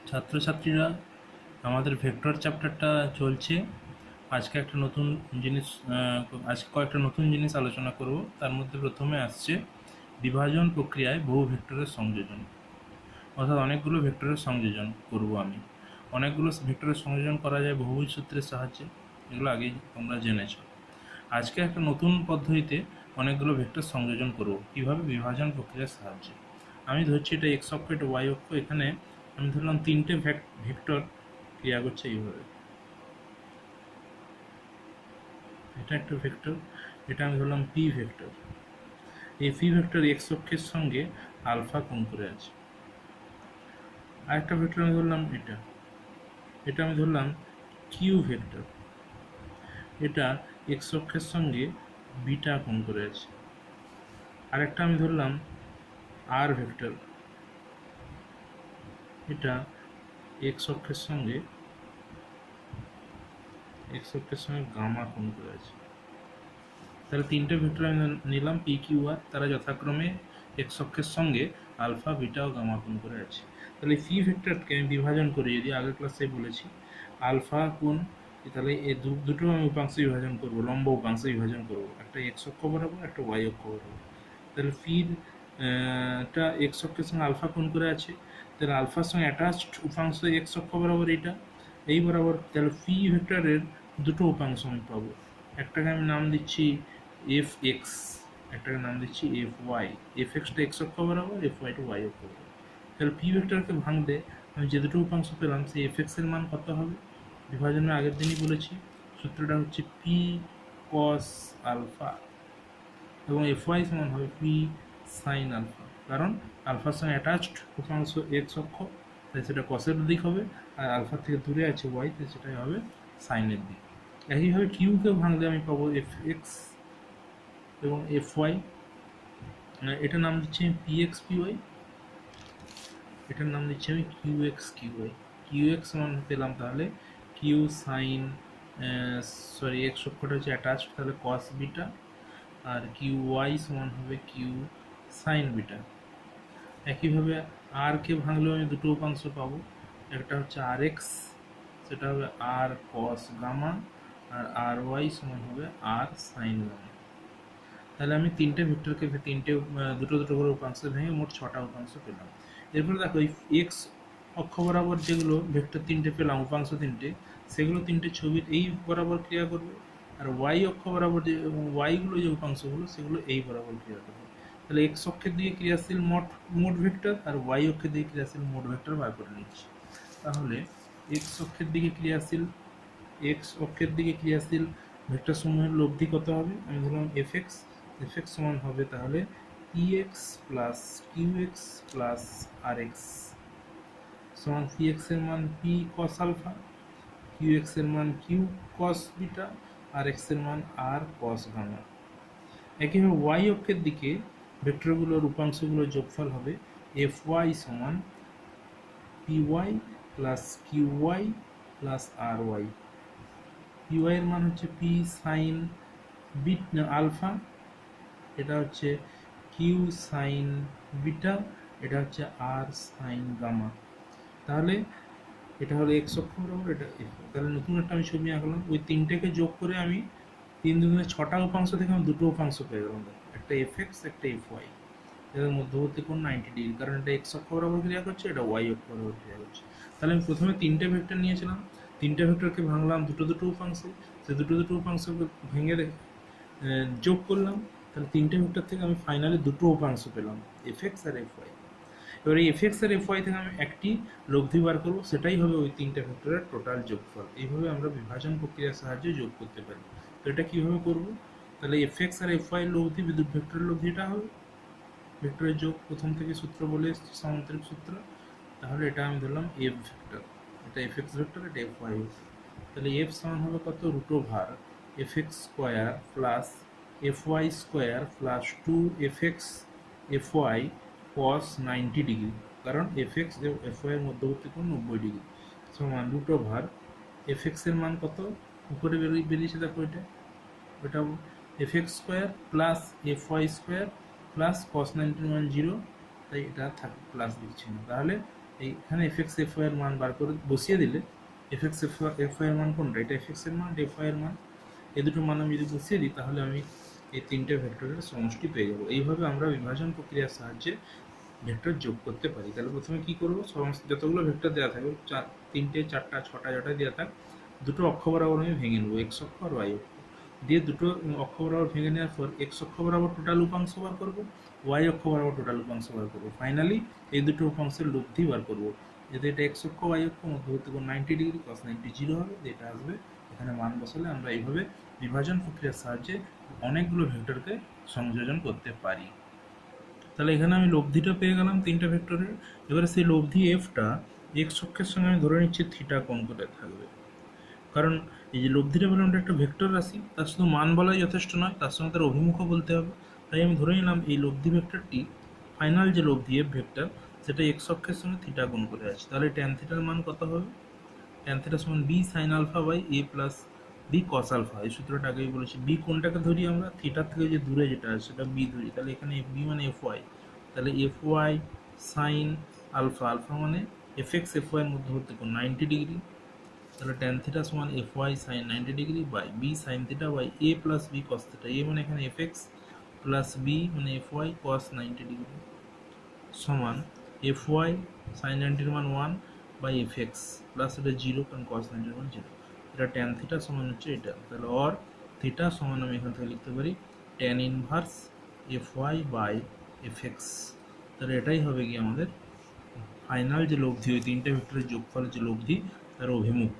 ছাত্রছাত্রীরা, আমাদের ভেক্টর চ্যাপ্টারটা চলছে। আজকে একটা নতুন জিনিস আজকে কয়েকটা নতুন জিনিস আলোচনা করব। তার মধ্যে প্রথমে আসছে বিভাজন প্রক্রিয়ায় বহু ভেক্টরের সংযোজন, অর্থাৎ অনেকগুলো ভেক্টরের সংযোজন করব আমি। অনেকগুলো ভেক্টরের সংযোজন করা যায় বহুভুজ সূত্রের সাহায্যে, এগুলো আগেই তোমরা জেনেছো। আজকে একটা নতুন পদ্ধতিতে অনেকগুলো ভেক্টর সংযোজন করব, কীভাবে? বিভাজন প্রক্রিয়ার সাহায্যে। আমি ধরছি এটা এক্স অক্ষ, এটা ওয়াই অক্ষ। এখানে আমি ধরলাম তিনটে ভেক্টর ক্রিয়া করছে এইভাবে। এটা একটা ভেক্টর, এটা আমি ধরলাম পি ভেক্টর। এই পি ভেক্টর এক্স অক্ষের সঙ্গে আলফা কোণ করে আছে। আরেকটা ভেক্টর আমি ধরলাম এটা, এটা আমি ধরলাম কিউ ভেক্টর। এটা এক্স অক্ষের সঙ্গে বিটা কোণ করে আছে। আরেকটা আমি ধরলাম আর ভেক্টর, এটা এক্স অক্ষের সঙ্গে গামা কোণ করে আছে। তাহলে তিনটে ভেক্টর আমি নিলাম পি কিউ আর, তারা যথাক্রমে এক্স অক্ষের সঙ্গে আলফা বিটা ও গামা কোণ করে আছে। তাহলে পি ভেক্টরকে আমি বিভাজন করি, যদি আগের ক্লাসে বলেছি আলফা কোণ, তাহলে এই দুটো আমি উপাংশ বিভাজন করব, লম্ব উপাংশ বিভাজন করব, একটা এক্স অক্ষ বরাবর, একটা ওয়াই অক্ষ বরাবর। তাহলে পির টা এক্স অক্ষের সঙ্গে আলফা কোণ করে আছে, তাহলে আলফার সঙ্গে অ্যাটাচড উপাংশ এক্স অক্ষ বরাবর এইটা, এই বরাবর। তাহলে পি ভেক্টরের দুটো উপাংশ আমি পাবো, একটাকে আমি নাম দিচ্ছি এফ এক্স, একটাকে নাম দিচ্ছি এফ ওয়াই। এফ এক্সটা এক্স অক্ষ বরাবর, এফ ওয়াইটা ওয়াই অক্ষ বরাবর। তাহলে পি ভেক্টরকে ভাঙলে আমি যে দুটো উপাংশ পেলাম, সেই এফ এক্সের মান কত হবে? বিভাজনের আগের দিনই বলেছি, সূত্রটা হচ্ছে পি কস আলফা, এবং এফ ওয়াই সমান হবে পি সাইন আলফা, কারণ আলফার সঙ্গে অ্যাটাচড উপাংশ এক্স অক্ষ, তাই সেটা কসের দিক হবে, আর আলফার থেকে দূরে আছে ওয়াই, তাই সেটাই হবে সাইনের দিক। একইভাবে কিউকে ভাঙলে আমি পাবো এফ এক্স এবং এফ ওয়াই। এটার নাম দিচ্ছি আমি পি এক্স পি ওয়াই, এটার নাম দিচ্ছি আমি Q X Q Y. Q X সমান পেলাম তাহলে কিউ সাইন, এক্স অক্ষটা হচ্ছে অ্যাটাচড, তাহলে কস বিটা, আর কিউ ওয়াই সমান হবে কিউ সাইন বিটা। একইভাবে আর কে ভাঙলেও আমি দুটো উপাংশ পাবো, একটা হচ্ছে আর এক্স, সেটা হবে আর কস গামা, আর আর ওয়াই সমান হবে আর সাইন গামা। তাহলে আমি তিনটে ভেক্টরকে দুটো দুটো করে উপাংশ ভেঙে মোট 6টা উপাংশ পেলাম। এরপরে দেখো এই এক্স অক্ষ বরাবর যেগুলো ভেক্টর তিনটে পেলাম, উপাংশ তিনটে, সেগুলো তিনটে ছবির এই বরাবর ক্রিয়া করবে, আর ওয়াই অক্ষ বরাবর যে ওয়াইগুলো যে উপাংশগুলো, সেগুলো এই বরাবর ক্রিয়া করবে। তাহলে এক্স অক্ষের দিকে ক্রিয়াশীল মোট ভেক্টর, আর ওয়াই অক্ষের দিকে ক্রিয়াশীল মোট ভেক্টর বার করে নিচ্ছি। তাহলে এক্স অক্ষের দিকে ক্রিয়াশীল ভেক্টর সমূহের লব্ধি কত হবে? আমি ধরলাম এফ এক্স সমান হবে তাহলে P X plus Q X plus R X, সমান পি এক্স এর মান P cos alpha, Q X এর মান Q cos beta, R X এর মান আর কস গামা। একইভাবে ওয়াই অক্ষের দিকে ভেক্টরগুলোর উপাংশগুলোর যোগফল হবে এফ ওয়াই সমান P Y plus Q Y plus R Y. P Y এর মান হচ্ছে পি সাইন আলফা, এটা হচ্ছে কিউ সাইন বিটা, এটা হচ্ছে আর সাইন গামা। তাহলে এটা হলো এক্স অক্ষ বরাবর, এটা এফ। তাহলে নতুন একটা আমি ছবি আঁকলাম, ওই তিনটেকে যোগ করে আমি 3 দুগুণে 6টা উপাংশ থেকে আমি দুটো উপাংশ পেয়ে গেলাম, একটা এফ এক্স একটা এফ ওয়াই। এদের মধ্যবর্তী কোণ 90 ডিগ্রি, কারণ এটা এক্স অক্ষ বরাবর ক্রিয়া করছে, এটা ওয়াই অক্ষ বরাবর ক্রিয়া করছে। তাহলে আমি প্রথমে তিনটে ভেক্টর নিয়েছিলাম, তিনটে ভেক্টরকে ভাঙলাম দুটো দুটো উপাংশে, সেই দুটো দুটো উপাংশকে ভেঙে যোগ করলাম, তাহলে তিনটে ভেক্টর থেকে আমি ফাইনালি দুটো উপাংশ পেলাম, এফ এক্স আর এফ ওয়াই। এবার এই এফ এক্স আর এফ ওয়াই থেকে আমি একটি লব্ধি বার করবো, সেটাই হবে ওই তিনটে ভেক্টরের টোটাল যোগফল। এইভাবে আমরা বিভাজন প্রক্রিয়ার সাহায্যে যোগ করতে পারি। তো এটা কীভাবে করবো? তাহলে এফ এক্স আর এফ ওয়াই লব্ধি বিদ্যুৎ ভেক্টরের লব্ধিটা হবে, ভেক্টরের যোগ প্রথম থেকে সূত্র বলে এসেছি, সামান্তরিক সূত্র। তাহলে এটা আমি ধরলাম এফ ভেক্টর, এটা এফ এক্স ভেক্টর, এটা এফ ওয়াই ভেক্টর। তাহলে এফ সমান হবে কত? √, F X square plus F Y square plus 2 F X F Y cos 90 degree, কারণ এফ এক্স এবং এফ ওয়াই এর মধ্যবর্তী কোণ 90 ডিগ্রি, সমান √, এফ এক্স এর মান কত উপরে বেরিয়েছে দেখো, এটা F X square plus F Y square plus cos 90 মান 0, তাই এটা থাকে প্লাস দিচ্ছি না। তাহলে এইখানে এফ এক্স এফ ওয়াই এর মান বার করে বসিয়ে দিলে এফ এক্স এফ ওয়াই এর মান কোনটা, এটা এফ এক্স এর মান, এফ ওয়াই এর মান, এই দুটো মান আমি যদি বসিয়ে দিই তাহলে আমি এই তিনটে ভেক্টরের সমষ্টি পেয়ে যাবো। এইভাবে আমরা বিভাজন প্রক্রিয়ার সাহায্যে ভেক্টর যোগ করতে পারি। তাহলে প্রথমে কি করবো, সমস্ত যতগুলো ভেক্টর দেওয়া থাকবে, তিনটে, চারটা, ছটা, যটা দেওয়া থাক, দুটো অক্ষ বরাবর আমি ভেঙে নেবো, এক্স অক্ষ আর ওয়াই অক্ষ দিয়ে দুটো অক্ষ বরাবর ভেঙে নেওয়ার পর এক্স অক্ষ বরাবর টোটাল উপাংশ বার করবো, ওয়াই অক্ষ বরাবর টোটাল উপাংশ বার করবো, ফাইনালি এই দুটো উপাংশের লব্ধি বার করবো। যদি এটা এক্স অক্ষ ওয়াই অক্ষ মধ্যবর্তী কোণ 90 ডিগ্রি, cos 90 জিরো হবে, এটা আসবে। এখানে মান বসালে আমরা এইভাবে বিভাজন প্রক্রিয়ার সাহায্যে অনেকগুলো ভেক্টরকে সংযোজন করতে পারি। তাহলে এখানে আমি লব্ধিটা পেয়ে গেলাম তিনটা ভেক্টরের। এবারে সেই লব্ধি এফটা এক্স অক্ষের সঙ্গে আমি ধরে নিচ্ছি থিটা কোণ করে থাকবে, কারণ এই যে লব্ধিটা বললাম এটা একটা ভেক্টর রাশি, তার শুধু মান বলাই যথেষ্ট নয়, তার সঙ্গে তার অভিমুখও বলতে হবে। তাই আমি ধরে নিলাম এই লব্ধি ভেক্টরটি, ফাইনাল যে লব্ধি এফ ভেক্টর, সেটা এক্স অক্ষের সঙ্গে থিটা কোণ করে আছে। তাহলে ট্যান থিটার মান কত হবে, ট্যান থিটা সমান B sine alpha by A plus B cos alpha. এই সূত্রটা আগেই বলেছি। বি কোনটাকে ধরি আমরা, থিটার থেকে যে দূরে যেটা আছে সেটা বি ধরি, তাহলে এখানে এফ বি মানে এফ ওয়াই, তাহলে F Y sine alpha, alpha মানে এফ এক্স এফ ওয়াই এর মধ্যবর্তী কোণ 90 ডিগ্রি, তাহলে ট্যান থিটা সমান F Y sine 90 degree by B sine theta by A plus B cos theta. A মানে এখানে এফ এক্স প্লাস বি মানে F Y cos 90 degree সমান এফ ওয়াই সাইন 90 মান 1 বাই এফ এক্স প্লাস এটা zero, কারণ কস 90 মান zero. এটা tan theta সমান হচ্ছে এটা, তাহলে অর থিটা সমান আমি এখান থেকে লিখতে পারি tan inverse F Y by F X. তাহলে এটাই হবে কি আমাদের ফাইনাল যে লব্ধি, ওই তিনটে ভেক্টরের যোগফলের যে লব্ধি, তার অভিমুখ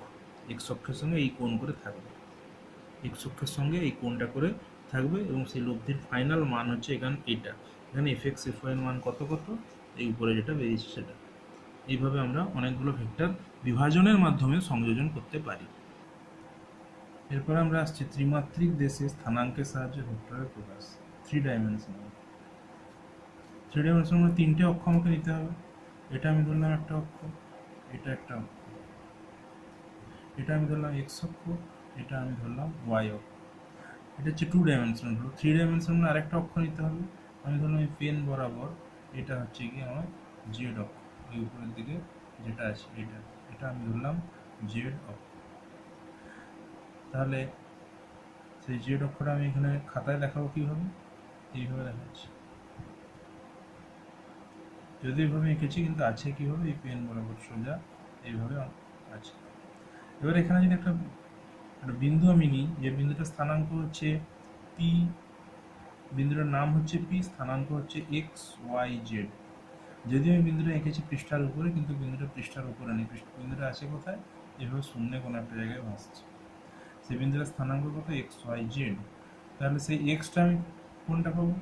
এক্স অক্ষের সঙ্গে এই কোণ করে থাকবে, এক্স অক্ষের সঙ্গে এই কোণটা করে থাকবে, এবং সেই লব্ধির ফাইনাল মান হচ্ছে এখানে এটা, এখানে এফ এক্স এফ ওয়াই এর মান কত কত, এই উপরে যেটা বেরিয়েছে সেটা। এইভাবে আমরা অনেকগুলো ভেক্টর বিভাজনের মাধ্যমে সংযোজন করতে পারি। এরপর আমরা আসছি ত্রিমাত্রিক দেশে স্থানাঙ্কের সাহায্যে ভেক্টরের প্রকাশ, থ্রি ডাইমেনশনাল। থ্রি ডাইমেনশনাল মানে তিনটে অক্ষ আমাকে নিতে হবে। এটা আমি ধরলাম একটা অক্ষ, এটা একটা অক্ষ, এটা আমি ধরলাম এক্স অক্ষ, এটা আমি ধরলাম ওয়াই অক্ষ। এটা হচ্ছে টু ডাইমেনশনাল। হলো থ্রি ডাইমেনশনাল আরেকটা অক্ষ নিতে হবে। আমি ধরলাম এই পেন বরাবর, এটা হচ্ছে কি আমার জেড অক্ষ, এই উপরের দিকে যেটা আছে এটা, এটা আমি ধরলাম জেড অক্ষ। তাহলে সেই জেড অক্ষটা আমি এখানে খাতায় দেখাবো কীভাবে, এইভাবে দেখাচ্ছি, যদি এইভাবে এঁকেছি কিন্তু আছে কীভাবে, এই পেন বরাবর সোজা এইভাবে আছে। এবার এখানে যদি একটা বিন্দু আমি নিই, যে বিন্দুটার স্থানাঙ্ক হচ্ছে পি, বিন্দুটার নাম হচ্ছে পি, স্থানাঙ্ক হচ্ছে এক্স ওয়াই জেড। যদিও আমি বিন্দুটা এঁকেছি পৃষ্ঠার উপরে, কিন্তু বিন্দুটা পৃষ্ঠার উপরে নেই, বিন্দুটা আছে কোথায়, এভাবে শূন্যে কোনো একটা জায়গায় ভাসছে। সেই বিন্দুটার স্থানাঙ্ক কত, এক্স ওয়াই জেড। তাহলে সেই এক্সটা আমি কোনটা পাবো,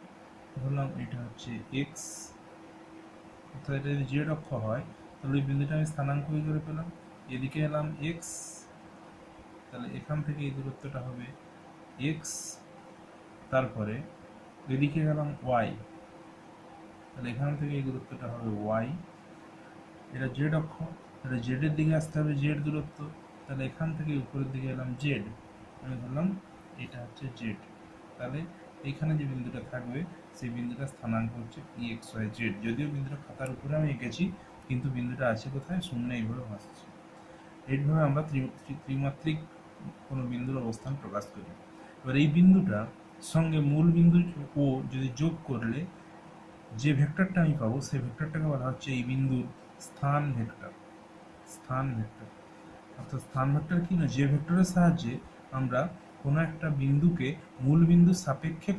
ধরলাম এটা হচ্ছে এক্স, অর্থাৎ এটা যদি জেড অক্ষ হয় তাহলে ওই বিন্দুটা আমি স্থানাঙ্ক কী করে পেলাম, এদিকে এলাম এক্স, তাহলে এখান থেকে এই দূরত্বটা হবে এক্স, তারপরে এদিকে গেলাম ওয়াই, তাহলে এখান থেকে এই দূরত্বটা হবে ওয়াই। এটা জেড অক্ষ, তাহলে জেডের দিকে আসতে হবে জেড দূরত্ব, তাহলে এখান থেকে উপরের দিকে এলাম জেড, আমি ধরলাম এটা হচ্ছে জেড। তাহলে এইখানে যে বিন্দুটা থাকবে সেই বিন্দুটার স্থানাঙ্ক হচ্ছে পি এক্স ওয়াই জেড। যদিও বিন্দুটা খাতার উপরে আমি এঁকেছি, কিন্তু বিন্দুটা আছে কোথায়, শূন্য, এইভাবে ভাসছে। এইভাবে আমরা ত্রিমাত্রিক কোনো বিন্দুর অবস্থান প্রকাশ করি। এবার এই বিন্দুটা সঙ্গে মূল বিন্দু ও যদি যোগ করলে যে ভেক্টরটা আমি পাবো, সেই ভেক্টরটাকে বলা হচ্ছে এই বিন্দুর স্থান ভেক্টর। স্থান ভেক্টর অর্থাৎ স্থান ভেক্টর কি না, যে ভেক্টরের সাহায্যে আমরা কোনো একটা বিন্দুকে মূল বিন্দুর সাপেক্ষে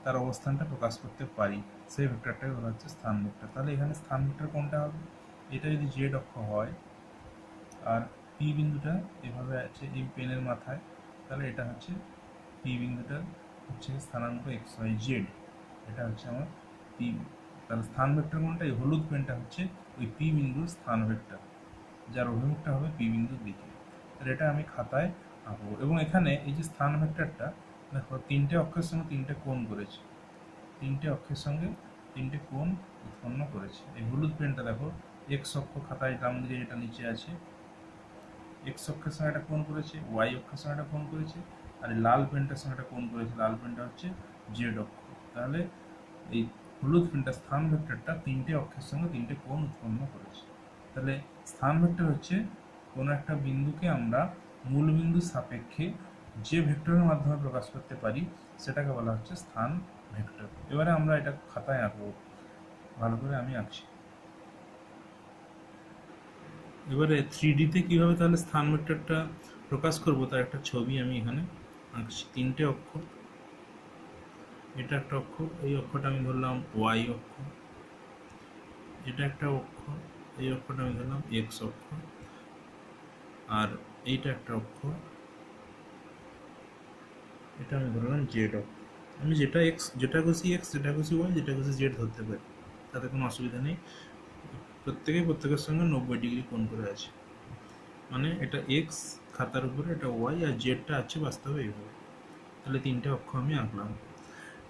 তার অবস্থানটা প্রকাশ করতে পারি, সেই ভেক্টরটাকে বলা হচ্ছে স্থান ভেক্টর। তাহলে এখানে স্থান ভেক্টর কোনটা হবে, এটা যদি জেড অক্ষ হয় আর পি বিন্দুটা এভাবে আছে এই পেনের মাথায়, তাহলে এটা হচ্ছে পি বিন্দুটা হচ্ছে স্থানাঙ্ক এক্স ওয়াই জেড, এটা হচ্ছে আমার পি। তাহলে স্থান ভেক্টর কোনটা, এই হলুদ পেনটা হচ্ছে ওই পি বিন্দুর স্থান ভেক্টর, যার অভিমুখটা হবে পি বিন্দুর দিকে। তাহলে এটা আমি খাতায় আঁকবো। এবং এখানে এই যে স্থান ভেক্টরটা দেখো তিনটে অক্ষের সঙ্গে তিনটে কোণ করেছে, তিনটে অক্ষের সঙ্গে তিনটে কোণ উৎপন্ন করেছে। এই হলুদ পেনটা দেখো এক্স অক্ষ, খাতায় ডান দিকে যেটা নিচে আছে, এক্স অক্ষের সঙ্গে একটা কোণ করেছে, ওয়াই অক্ষের সঙ্গে একটা কোণ করেছে, আর এই লাল পেনটার সঙ্গে একটা কোণ করেছে, লাল পেনটা হচ্ছে জেড অক্ষ। তাহলে এই হলুদ পেনটা স্থান ভেক্টরটা তিনটে অক্ষের সঙ্গে তিনটে কোণ উৎপন্ন করেছে। তাহলে স্থান ভেক্টর হচ্ছে কোনো একটা বিন্দুকে আমরা মূল বিন্দুর সাপেক্ষে যে ভেক্টরের মাধ্যমে প্রকাশ করতে পারি সেটাকে বলা হচ্ছে স্থান ভেক্টর। এবারে আমরা এটা খাতায় আঁকবো, ভালো করে আমি আঁকছি। এবারে 3D-তে কীভাবে তাহলে স্থান ভেক্টরটা প্রকাশ করব তার একটা ছবি আমি এখানে আঁকছি। 3টে অক্ষর, এটা একটা অক্ষর, এই অক্ষরটা আমি ধরলাম ওয়াই অক্ষর, এটা একটা অক্ষর, এই অক্ষরটা আমি ধরলাম এক্স অক্ষর, আর এইটা একটা অক্ষর, এটা আমি ধরলাম জেড অক্ষর। আমি যেটা খুশি এক্স, যেটা খুশি ওয়াই, যেটা খুশি জেড ধরতে পারি, তাতে কোনো অসুবিধা নেই। প্রত্যেকের সঙ্গে 90 ডিগ্রি কোণ করে আছে, মানে এটা এক্স খাতার উপরে, এটা ওয়াই, আর জেডটা আছে বাস্তবে এইভাবে। তাহলে 3টে অক্ষ আমি আঁকলাম।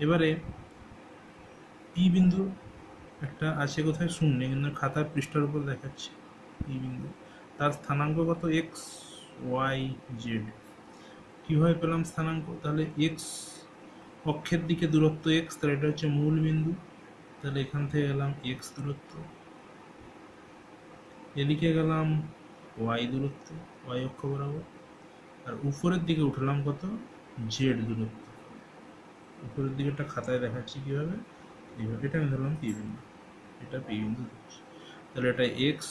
এবারে পি বিন্দু একটা আছে কোথায় শূন্য, কিন্তু খাতার পৃষ্ঠার উপর দেখাচ্ছে পি বিন্দু, তার স্থানাঙ্ক কত এক্স ওয়াই জেড। কীভাবে পেলাম স্থানাঙ্ক? তাহলে এক্স অক্ষের দিকে দূরত্ব এক্স, তাহলে এটা হচ্ছে মূল বিন্দু, তাহলে এখান থেকে গেলাম এক্স দূরত্ব, এদিকে গেলাম ওয়াই দূরত্ব ওয়াই অক্ষ বরাবর, আর উপরের দিকে উঠলাম কত জেড দূরত্ব। উপরের দিকেটা খাতায় দেখাচ্ছি কীভাবে, এইভাবে। এটা আমি ধরলাম পি বিন্দু, এটা পি বিন্দু ধরছি। তাহলে এটা এক্স,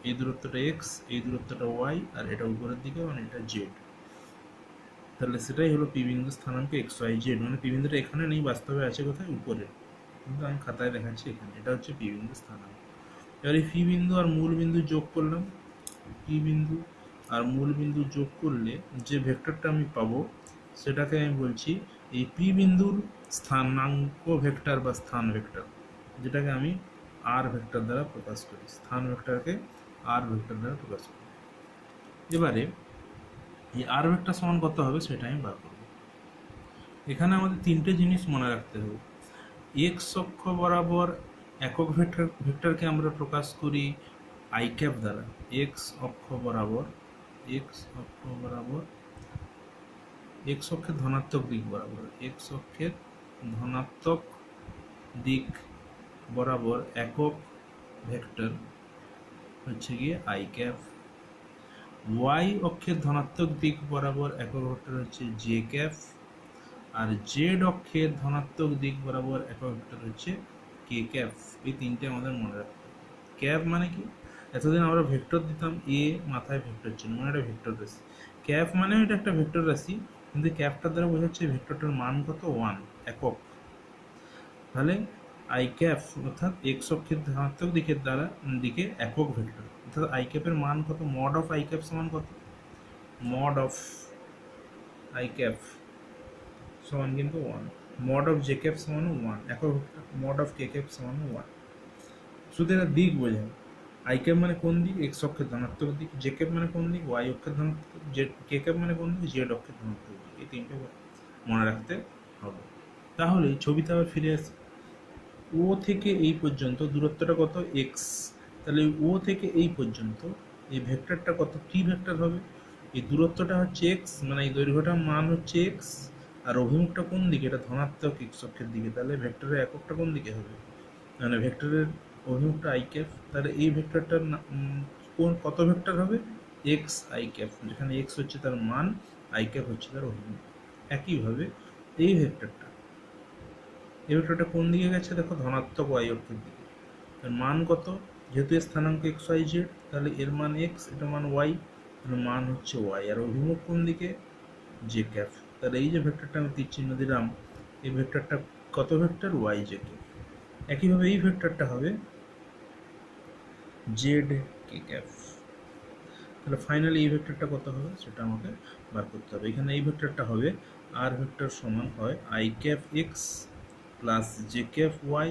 এই দূরত্বটা এক্স, এই দূরত্বটা ওয়াই, আর এটা উপরের দিকে মানে এটা জেড। তাহলে সেটাই হলো পি বিন্দু স্থানাঙ্ক এক্স ওয়াই জেড। মানে পি বিন্দুটা এখানে নেই, বাস্তবে আছে কোথায় উপরে, কিন্তু আমি খাতায় দেখাচ্ছি এখানে। এটা হচ্ছে পি বিন্দু স্থানাঙ্ক। এবার এই পি বিন্দু আর মূল বিন্দু যোগ করলাম, পি বিন্দু আর মূল বিন্দু যোগ করলে যে ভেক্টরটা আমি পাবো সেটাকে আমি বলছি এই পি বিন্দুর স্থানাঙ্ক ভেক্টর বা স্থান ভেক্টর, যেটাকে আমি আর ভেক্টর দ্বারা প্রকাশ করি। স্থান ভেক্টরকে আর ভেক্টর দ্বারা প্রকাশ করি। এবারে এই আর ভেক্টর সমান কত হবে সেটা আমি বার করব। এখানে আমাদের 3টে জিনিস মনে রাখতে হবে। এক্স অক্ষ বরাবর একক ভেক্টরকে আমরা প্রকাশ করি আই ক্যাপ দ্বারা। এক্স অক্ষ বরাবর এক্স অক্ষের ধনাত্মক দিক বরাবর, এক্স অক্ষের ধনাত্মক দিক বরাবর একক ভেক্টর হচ্ছে গিয়ে আই ক্যাপ। ওয়াই অক্ষের ধনাত্মক দিক বরাবর একক ভেক্টর হচ্ছে জে ক্যাপ, আর জেড অক্ষের ধনাত্মক দিক বরাবর একক ভেক্টর হচ্ছে কে ক্যাপ। এই 3টে আমাদের মনে রাখতে হবে। ক্যাপ মানে কি? এতদিন আমরা ভেক্টর দিতাম এ মাথায় ভেক্টর ছিল, মানে এটা ভেক্টর রাশি। ক্যাপ মানে এটা একটা ভেক্টর রাশি, কিন্তু ক্যাপটার দ্বারা বোঝাচ্ছে ভেক্টরটার মান কত 1 একক। তাহলে আই ক্যাপ অর্থাৎ এক্স অক্ষের ধনাত্মক দিকে একক ভেক্টর, অর্থাৎ আই ক্যাপের মান কত, মড অফ আই ক্যাপ সমান কত, মড অফ আই ক্যাপ সমান কিন্তু 1, মড অফ জে ক্যাপ সমান 1 একক vector, mod of K cap সমান 1। শুধু এটা দিক বোঝায়। আই ক্যাপ মানে কোন দিক, এক্স অক্ষের ধনাত্মক দিক, জে ক্যাপ মানে কোন দিক, ওয়াই অক্ষের ধনাত্মক দিক, কে ক্যাপ মানে কোন দিক, জেড অক্ষের ধনাত্মক দিক। এই 3টে মনে রাখতে হবে। তাহলে ছবিতে আবার ফিরে আসি। ও থেকে এই পর্যন্ত দূরত্বটা কত এক্স, তাহলে ও থেকে এই পর্যন্ত এই ভেক্টরটা কত, কি ভেক্টর হবে? এই দূরত্বটা হচ্ছে এক্স, মানে এই দৈর্ঘ্যটার মান হচ্ছে এক্স, আর অভিমুখটা কোন দিকে, এটা ধনাত্মক এক্স অক্ষের দিকে। তাহলে ভেক্টরের এককটা কোন দিকে হবে, মানে ভেক্টরের অভিমুখটা আই ক্যাপ। তাহলে এই ভেক্টরটার কত ভেক্টর হবে, এক্স আই ক্যাপ, যেখানে এক্স হচ্ছে তার মান, আই ক্যাপ হচ্ছে তার অভিমুখ। একইভাবে এই ভেক্টরটা কোন দিকে গেছে, দেখো ধনাত্মক ওয়াই অক্ষের দিকে। এর মান কত, যেহেতু এর স্থানাঙ্ক এক্স ওয়াই জেড, তাহলে এর মান এক্স, এটা মান ওয়াই, তাহলে মান হচ্ছে ওয়াই, আর অভিমুখ কোন দিকে, জে ক্যাপ। তাহলে এই যে ভেক্টরটা আমি তীর চিহ্ন দিলাম, এই ভেক্টরটা কত ভেক্টর, ওয়াই জে ক্যাপ। একইভাবে এই ভেক্টরটা হবে জেড কে ক্যাপ। তাহলে ফাইনালি এই ভেক্টরটা কত হবে সেটা আমাকে বার করতে হবে। এখানে এই ভেক্টরটা হবে আর ভেক্টর সমান হয় I cap X plus J cap Y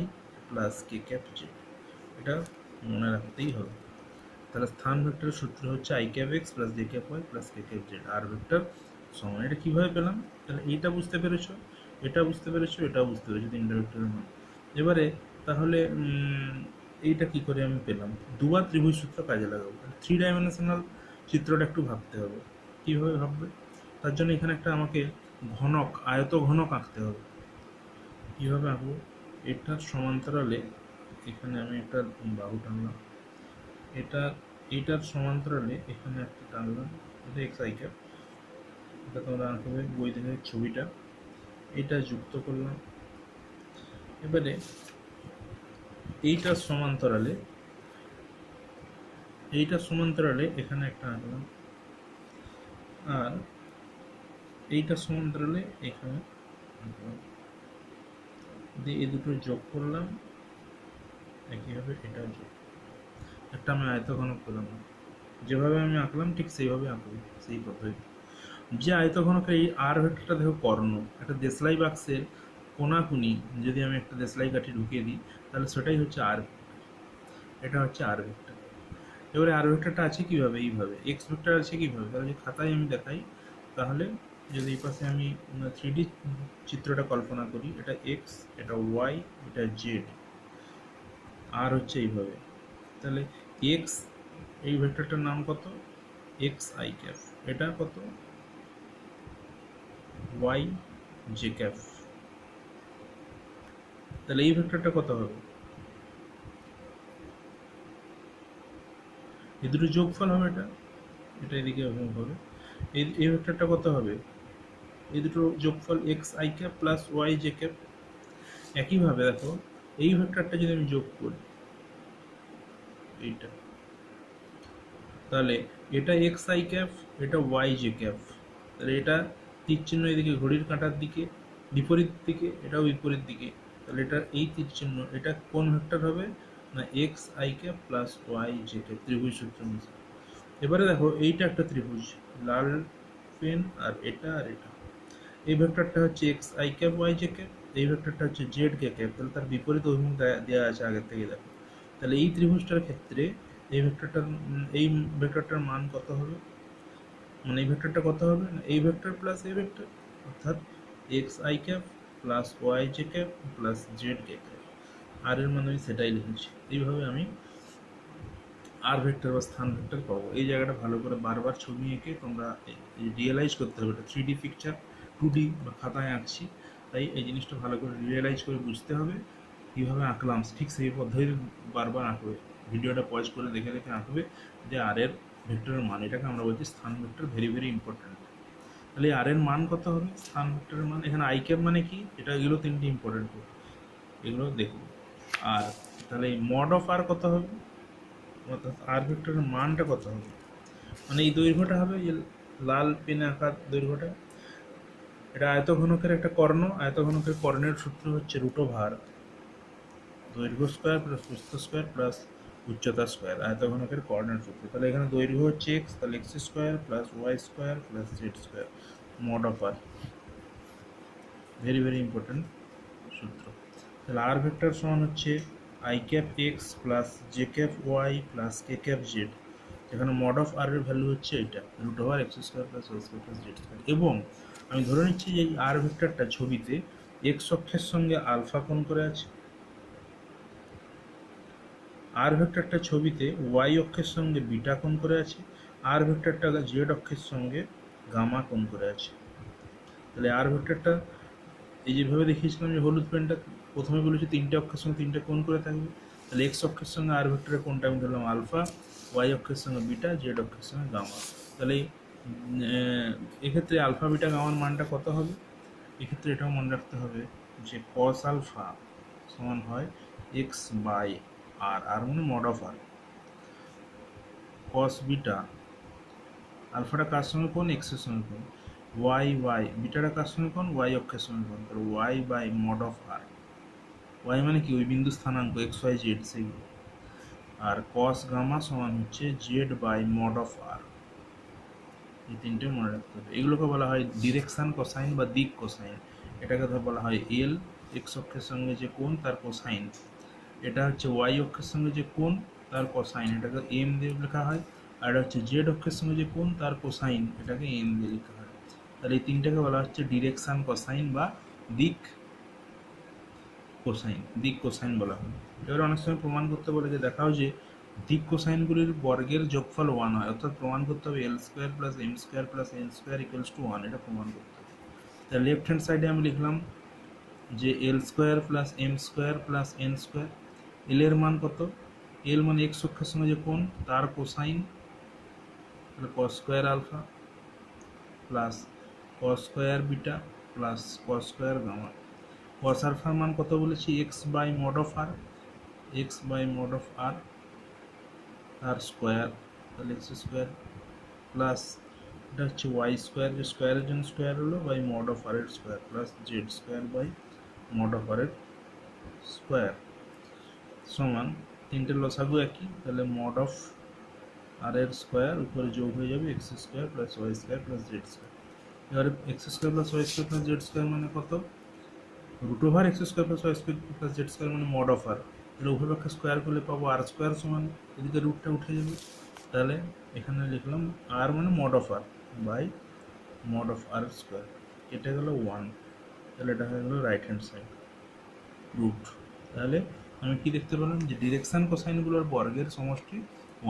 plus K cap Z. এটা মনে রাখতেই হবে। তাহলে স্থান ভেক্টরের সূত্র হচ্ছে I cap X plus J cap Y plus K cap Z. আর ভেক্টর সমান, এটা কীভাবে পেলাম? তাহলে এইটা বুঝতে পেরেছো, এটা বুঝতে পেরেছো, এটাও বুঝতে পেরেছো, 3টে ভেক্টরের মান। এবারে তাহলে এইটা কি করে আমি পেলাম? দুবার ত্রিভুজ সূত্র কাজে লাগাবো। 3 ডাইমেনশনাল চিত্রটা একটু ভাবতে হবে। কীভাবে ভাববে? তার জন্য এখানে একটা আমাকে ঘনক, আয়ত ঘনক আঁকতে হবে। কীভাবে আঁকবো? এটার সমান্তরালে এখানে আমি একটা বাহু টানলাম, এটা এইটার সমান্তরালে এখানে একটা টানলাম, এটা এক্স আই ক্যাপ, এটা তোমরা আঁকবে বই থেকে ছবিটা, এটা যুক্ত করলাম। এবারে এইটার সমান্তরালে এখানে একটা আঁকলাম, আর এইটার সমান্তরালে এখানে আঁকলাম, দিয়ে এই দুটো যোগ করলাম, একইভাবে এটা যোগ, একটা আমি আয়তঘনক পেলাম। যেভাবে আমি আঁকলাম ঠিক সেইভাবে আঁকবো, সেই পদ্ধতি। যে আয়তঘনকের এই আর ভেক্টরটা দেখো কর্ণ, একটা দেশলাই বাক্সের কোনাকুনি যদি আমি একটা দেশলাই কাঠি ঢুকিয়ে দিই তাহলে সেটাই হচ্ছে আর ভেক্টর, এটা হচ্ছে আর ভেক্টর। এবারে আর ভেক্টরটা আছে কিভাবে, এইভাবে এক্স ভেক্টর আছে কিভাবে, তাহলে যে খাতায় আমি দেখাই, তাহলে যদি এই পাশে আমি 3D চিত্রটা কল্পনা করি, এটা এক্স, এটা ওয়াই, এটা জেড, আর হচ্ছে এইভাবে, তাহলে এক্স এই ভেক্টরটার নাম কত, এক্স আই ক্যাপ, এটা কত, ওয়াই জে ক্যাপ, তাহলে এই ভেক্টরটা কত হবে, এই দুটো যোগফল হবে, এটা এটা এদিকে হবে, এই ভেক্টরটা কত হবে, এই দুটো যোগফল X I cap plus Y J cap. একইভাবে দেখো এই ভেক্টরটা যদি আমি যোগ করি এইটা, তাহলে এটা এক্স আই ক্যাপ, এটা ওয়াই জে ক্যাপ, তাহলে এটা তীর চিহ্ন এদিকে ঘড়ির কাঁটার দিকে বিপরীত দিকে, এটাও বিপরীত দিকে, তাহলে এটা এই তীর চিহ্ন, এটা কোন ভেক্টর হবে না X I cap plus Y J cap, ত্রিভুজ সূত্র অনুসারে। এবারে দেখো এইটা একটা ত্রিভুজ, লাল পেন আর এটা, এই ভেক্টরটা হচ্ছে X I cap Y J cap, এই ভেক্টরটা হচ্ছে জেড কে ক্যাপ, তাহলে তার বিপরীত অভিমুখ দেওয়া আছে আগের থেকে দেখো। তাহলে এই ত্রিভুজটার ক্ষেত্রে এই ভেক্টরটার মান কত হবে, মানে এই ভেক্টরটা কত হবে, এই ভেক্টর প্লাস এই ভেক্টর, অর্থাৎ X I cap plus Y J cap plus Z K cap, R এর মানে আমি সেটাই লিখেছি। এইভাবে আমি আর ভেক্টর বা স্থান ভেক্টর পাবো। এই জায়গাটা ভালো করে বারবার ছবি এঁকে তোমরা রিয়েলাইজ করতে হবে, এটা 3D পিকচার 2D বা খাতায় আঁকছি, তাই এই জিনিসটা ভালো করে রিয়েলাইজ করে বুঝতে হবে কীভাবে আঁকলাম, ঠিক সেই পদ্ধতি বারবার আঁকবে, ভিডিওটা পজ করে দেখে দেখে আঁকবে যে আর এর ভেক্টরের মান, এটাকে আমরা বলছি স্থান ভেক্টর, ভেরি ভেরি ইম্পর্ট্যান্ট। তাহলে আর এর মান কত হবে, স্থান ভেক্টরের মান, এখানে আই ক্যাপ মানে কি, এগুলো তিনটি ইম্পর্টেন্ট, এগুলো দেখব। আর তাহলে মড অফ আর কত হবে, অর্থাৎ আর ভেক্টরের মানটা কত হবে, মানে এই দৈর্ঘ্যটা হবে এই লাল পেনে আঁকার দৈর্ঘ্যটা, এটা আয়তঘনকের একটা কর্ণ, আয়তঘনকের কর্ণের সূত্র হচ্ছে √r, দৈর্ঘ্য স্কোয়ার প্লাস প্রস্থ স্কোয়ার প্লাস উচ্চতা স্কোয়ার, আয়তঘনকের কর্ণের সূত্র। তাহলে এখানে দৈর্ঘ্য হচ্ছে এক্স, তাহলে X square plus Y square plus Z square, mod of R, very very important সূত্র। তাহলে আর ভেক্টর সমান হচ্ছে I cap X plus J cap Y plus K cap Z, এখানে মড অফ আর এর ভ্যালু হচ্ছে এটা √r X square plus Y square plus Z square. এবং আমি ধরে নিচ্ছি যে এই আর ভেক্টরটা ছবিতে এক্স অক্ষের সঙ্গে আলফা কোণ করে আছে, আর ভেক্টরটা ছবিতে ওয়াই অক্ষের সঙ্গে বিটা কোণ করে আছে, আর ভেক্টরটা জেড অক্ষের সঙ্গে গামা কোণ করে আছে। তাহলে আর ভেক্টরটা এই যেভাবে দেখিয়েছিলাম যে হলুদ পেনটা, প্রথমে বলেছি তিনটে অক্ষের সঙ্গে তিনটে কোণ করে থাকবে, তাহলে এক্স অক্ষের সঙ্গে আর ভেক্টরের কোণটা আমি ধরলাম আলফা, ওয়াই অক্ষের সঙ্গে বিটা, জেড অক্ষের সঙ্গে গামা। তাহলে এক্ষেত্রে আলফা বিটা গামার মানটা কত হবে, এক্ষেত্রে এটাও মনে রাখতে হবে যে কস আলফা সমান হয় এক্স বাই আর, আর মানে mod of R, cos beta, আলফাটা কার সঙ্গে কোণ, এক্সের সঙ্গে কোণ, ওয়াই বিটাটা কার সঙ্গে কোণ, ওয়াই অক্ষের সঙ্গে কোণ, তাহলে Y by mod of R, Y মানে কি ওই বিন্দু স্থানাঙ্ক এক্স ওয়াই জেড সেইগুলো, আর কস গামা সমান হচ্ছে জেড বাই মড অফ আর। এই তিনটে মনে রাখতে হবে, এগুলোকে বলা হয় ডিরেকশান কোসাইন বা দিক কোসাইন, এটাকে বলা হয় এল, এক্স অক্ষের সঙ্গে যে কোণ তার কোসাইন, এটা হচ্ছে ওয়াই অক্ষের সঙ্গে যে কোণ তার কোসাইন, এটাকে এম দিয়ে লেখা হয়, আর এটা হচ্ছে জেড অক্ষের সঙ্গে যে কোণ তার কোসাইন, এটাকে এম দিয়ে লেখা হয়। তাহলে এই তিনটাকে বলা হচ্ছে ডিরেকশান কোসাইন বা দিক কোসাইন, দিক কোসাইন বলা হয়। এবার অনেক সময় প্রমাণ করতে বলে যে দেখাও যে দিক কোসাইনগুলির বর্গের যোগফল 1 হয়, অর্থাৎ প্রমাণ করতে হবে L square plus M square plus N square equals to 1, এটা প্রমাণ করতে হবে। তাহলে লেফট হ্যান্ড সাইডে আমি লিখলাম যে L square plus M square plus N square, L এর মান কত, এল মানে এক্স অক্ষের সঙ্গে যে কোণ তার কোসাইন, তাহলে cos square alpha plus cos square beta plus cos square gamma. Cos আলফার মান কত বলেছি, X by mod of R, X by mod of R R square, তাহলে এক্স স্কোয়ার প্লাস এটা হচ্ছে ওয়াই স্কোয়ার, যে স্কোয়ারের জন্য স্কোয়ার হলো, বাই মড অফ আর এর square plus Z square by mod of R এর স্কোয়ার সমান তিনটে লসাগু একই, তাহলে মড অফ আর এর স্কোয়ার উপরে যোগ হয়ে যাবে X square plus Y square plus Z square. এবারে X square plus Y square plus Z square মানে কত, root over X square plus Y square plus Z square মানে মড অফ আর, তাহলে উভয় পক্ষে স্কোয়ার করলে পাবো আর স্কোয়ার সমান এদিকে রুটটা উঠে যাবে, তাহলে এখানে লিখলাম আর মানে mod of R by mod of R square, কেটে গেল 1, তাহলে এটা হয়ে গেল রাইট হ্যান্ড সাইড রুট। তাহলে আমি কি দেখতে পেলাম যে ডিরেকশন কোসাইনগুলোর বর্গের সমষ্টি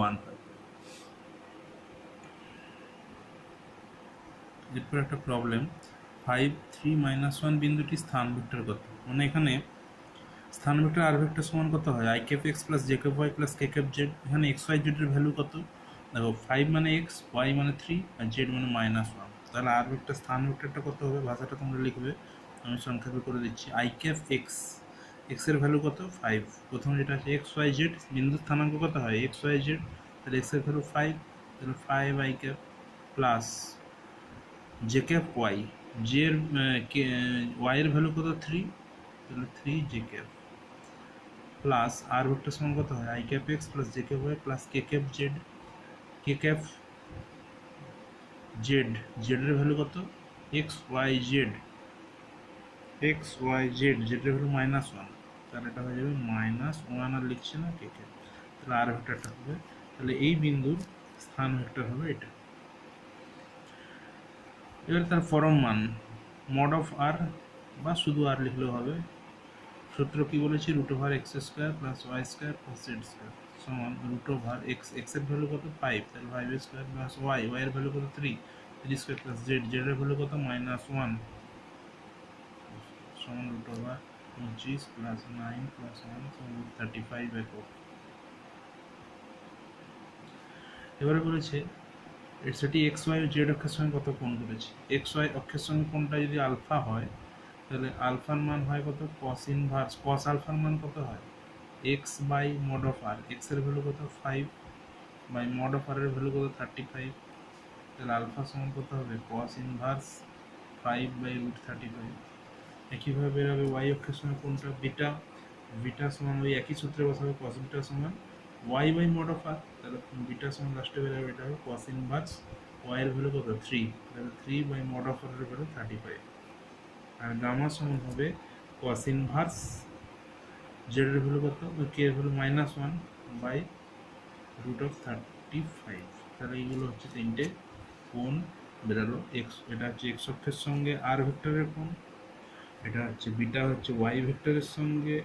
1 হয়। এরপর একটা প্রবলেম, 5 3 -1 বিন্দুটি স্থান ভেক্টর কত, মানে এখানে স্থান ভেক্টর আর ভেক্টর সমান কত হয়, I cap X plus J cap Y plus K cap Z. এখানে এক্স ওয়াই জেডের ভ্যালু কত, দেখো 5 মানে এক্স, ওয়াই মানে 3 আর জেড মানে -1, তাহলে আর ভেক্টর স্থান ভেক্টরটা কত হবে, ভাষাটা তোমরা লিখবে, আমি সংক্ষেপে করে দিচ্ছি। আই ক্যাপ এক্স, এক্সের ভ্যালু কত 5, প্রথমে যেটা আছে এক্স ওয়াই জেড, বিন্দুর স্থানাঙ্ক কত হয় এক্স ওয়াই জেড, তাহলে এক্সের ভ্যালু 5, তাহলে 5 I cap plus J cap Y, J এর ওয়াই এর ভ্যালু কত 3, তাহলে 3 J cap plus R vector সমান কত হয় I cap X plus J cap Y plus K cap Z, K cap Z, জেডের ভ্যালু কত X Y Z, X Y Z, জেডের ভ্যালু -1, তাহলে এটা হয়ে যাবে -1 আর লিখছে না কে ক্যাপ, তাহলে আর ভেক্টরটা হবে, তাহলে এই বিন্দুর স্থান ভেক্টর হবে এটা। এবার তার পরম মান মড অফ আর বা শুধু আর লিখলেও হবে, সূত্র কি বলেছি, root over X square plus Y square plus Z square সমান রুট ওভার এক্স, এক্সের ভ্যালু কত 5, তাহলে 5 স্কোয়ার প্লাস ওয়াই, ওয়াই এর ভ্যালু কত 3, 3 স্কোয়ার প্লাস জেড, জেড এর ভ্যালু কত -1 সমান রুট ওভার 25 প্লাস 9 প্লাস 1 সমান 35 একক। এবারে বলেছে সেটি এক্স ওয়াই ও জেড অক্ষের সঙ্গে কত কোণ করেছে, এক্স ওয়াই অক্ষের সঙ্গে কোণটা যদি আলফা হয় তাহলে আলফার মান হয় কত কস ইনভার্স, কস আলফার মান কত হয় X by mod of R, X এর ভ্যালু কত 5 বাই মড অফ আর এর ভ্যালু কত 35, তাহলে আলফা সমান কত হবে কস ইনভার্স 5 বাই রুট 35। একইভাবে বেরোবে ওয়াই অক্ষের সঙ্গে কোনটা বিটা, বিটা সমান ওই একই সূত্রে বসাবে কস বিটা সমান Y by mod of R, তাহলে বিটা সমান লাস্টে বেরোবে এটা হবে কস ইনভার্স ওয়াই এর ভ্যালু কত 3, তাহলে 3 বাই মড অফ আর এর ভ্যালু 35, আর গামা সমান হবে কস ইনভার্স জেড এর ভ্যালু কত, ওই কে এর ভ্যালু -1 বাই রুট অফ 35, তাহলে এইগুলো হচ্ছে তিনটে কোণ বেরোলো। এক্স, এটা হচ্ছে এক্স অক্ষের সঙ্গে আর ভেক্টরের কোণ, এটা হচ্ছে বিটা হচ্ছে ওয়াই ভেক্টরের সঙ্গে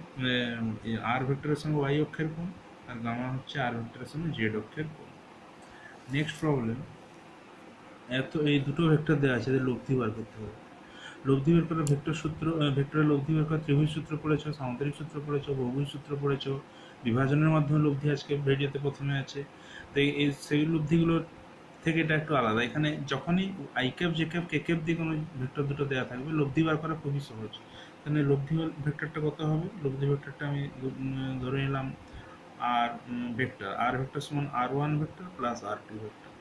আর ভেক্টরের সঙ্গে ওয়াই অক্ষের কোণ, আর গামা হচ্ছে আর ভেক্টরের সঙ্গে জেড অক্ষের কোণ। নেক্সট প্রবলেম, এত এই দুটো ভেক্টর দেওয়া আছে, এদের লব্ধি বার করতে হবে। লব্ধি বের করার ভেক্টর সূত্র, ভেক্টরের লব্ধি বের করার ত্রিভুজ সূত্র পড়েছো, সামান্তরিক সূত্র পড়েছো, বহুভুজ সূত্র পড়েছো, বিভাজনের মাধ্যমে লব্ধি আজকে ভিডিওতে প্রথমে আছে, তো এই সেই লব্ধিগুলোর থেকে এটা একটু আলাদা। এখানে যখনই I cap J cap K cap দিয়ে কোনো ভেক্টর দুটো দেওয়া থাকবে লব্ধি বার করা খুবই সহজ। এখানে লব্ধি ভেক্টরটা কত হবে, লব্ধি ভেক্টরটা আমি ধরে নিলাম আর ভেক্টর, আর ভেক্টর সমান r1 vector plus r2 vector.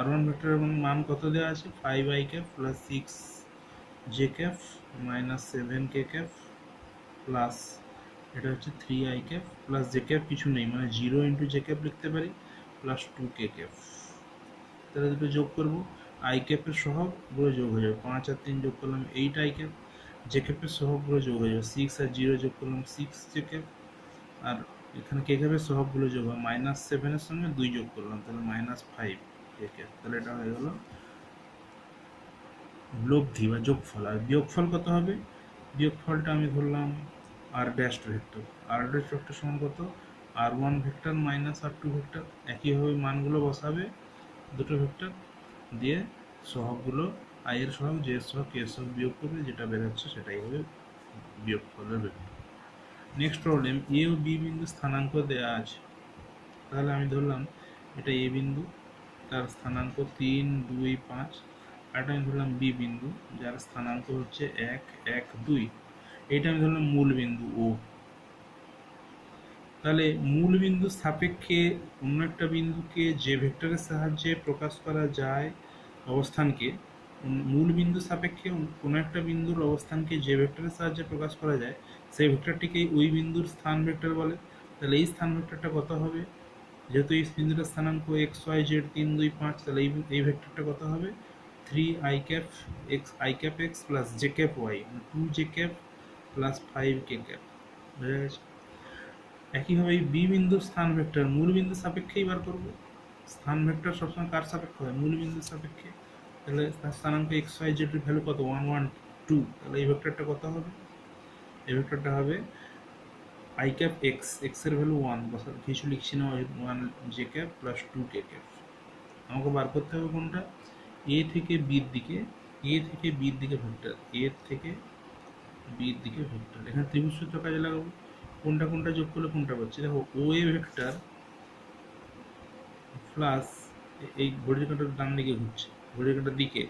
r1 ভেক্টরের মান কত দেওয়া আছে 5 I cap plus 6 J cap minus 7 K cap plus এটা হচ্ছে 3 I cap plus J cap কিছু নেই মানে 0 ইন্টু জে ক্যাপ লিখতে পারি প্লাস 2 কে ক্যাপ, তাহলে দুটো যোগ করবো, আই ক্যাপের সহগগুলো যোগ হয়ে যাবে, 5 আর 3 যোগ করলাম 8 আই ক্যাপ, জে ক্যাপের সহগগুলো যোগ হয়ে যাবে 6 আর 0 যোগ করলাম 6 জে ক্যাপ, আর এখানে কে ক্যাপের সহগগুলো যোগ হয় -7 এর সঙ্গে 2 যোগ করলাম তাহলে -5 কে ক্যাপ, তাহলে এটা হয়ে গেল লব্ধি বা যোগফল। আর বিয়োগফল কত হবে, বিয়োগফলটা আমি ধরলাম আর ড্যাশ ভেক্টর, আর ড্যাশ ভেক্টর সমান কত r1 vector minus r2 vector, একইভাবে মানগুলো বসাবে দুটো ভেক্টর দিয়ে সহগগুলো আই এর সহগ জে এর সহগ কে এর সহগ বিয়োগ করবে, যেটা বের হচ্ছে সেটাই হবে বিয়োগফলের ভেক্টর। নেক্সট প্রবলেম, এ ও বি বিন্দু স্থানাঙ্ক দেওয়া আছে, তাহলে আমি ধরলাম এটা এ বিন্দু, তার স্থানাঙ্ক 3, 2, 5। আর এটা আমি ধরলাম বি বিন্দু, যার স্থানাঙ্ক হচ্ছে 1, 1, 2। এইটা আমি ধরলাম মূল বিন্দু ও। তাহলে মূল বিন্দুর সাপেক্ষে অন্য একটা বিন্দুকে যে ভেক্টরের সাহায্যে প্রকাশ করা যায় অবস্থানকে, মূল বিন্দু সাপেক্ষে কোনো একটা বিন্দুর অবস্থানকে যে ভেক্টরের সাহায্যে প্রকাশ করা যায় সেই ভেক্টরটিকেই ওই বিন্দুর স্থান ভেক্টর বলে। তাহলে এই স্থান ভেক্টরটা কত হবে? যেহেতু এই বিন্দুটার স্থানাঙ্ক এক্স ওয়াই জেড 3, 2, 5, তাহলে এই ভেক্টরটা কত হবে? 3i cap X I cap X plus J cap Y, মানে 2j cap plus 5k cap. বোঝা গেছে? একইভাবে এই বি বিন্দুর স্থান ভেক্টর মূল বিন্দুর সাপেক্ষেই বার করব। স্থান ভেক্টর সবসময় কার সাপেক্ষে হয়? মূল বিন্দুর সাপেক্ষে। তাহলে তার স্থানাঙ্ক এক্স ওয়াই জেড এর ভ্যালু কত? 1, 1, 2। তাহলে এই ভেক্টরটা কত হবে? এই ভেক্টরটা হবে আই ক্যাপ এক্স, এক্স এর ভ্যালু 1, কিছু লিখছি না, 1 J cap plus 2k cap. আমাকে বার করতে হবে কোনটা? এ থেকে বির দিকে, এ থেকে বির দিকে ভেক্টর, এ থেকে বির দিকে ভেক্টর। এখানে ত্রিভুজ সূত্র কাজে লাগাবো। কোনটা কোনটা যোগ করলে কোনটা পাচ্ছি? দেখো, ও এ ভেক্টর প্লাস এই ঘড়ির কাঁটার ডান দিকে ঘুরছে, ঘড়ির কাঁটার দিকে,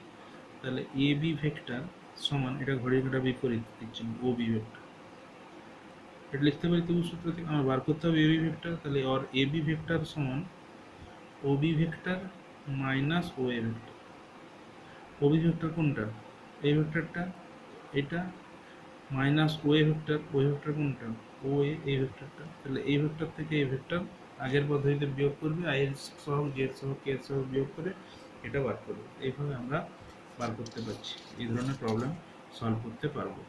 তাহলে এ বি ভেক্টর সমান, এটা ঘড়ির কাঁটা বিপরীত দিচ্ছে, ও বি ভেক্টর। এটা লিখতে পারি ত্রিভুজ সূত্র থেকে। আমার বার করতে হবে এ বি ভেক্টর, তাহলে ওর এ বি ভেক্টর সমান O B vector minus O A vector. O B vector কোনটা? এই ভেক্টরটা, এটা minus O A vector, O vector কোনটা? ও এ, এই ভেক্টরটা। তাহলে এই ভেক্টর থেকে এই ভেক্টর আগের পদ্ধতিতে বিয়োগ করবে, আই এর সহ জেড সহ কে সহ বিয়োগ করে এটা বার করবে। এইভাবে আমরা বার করতে পারছি, এই ধরনের প্রবলেম সলভ করতে পারবো।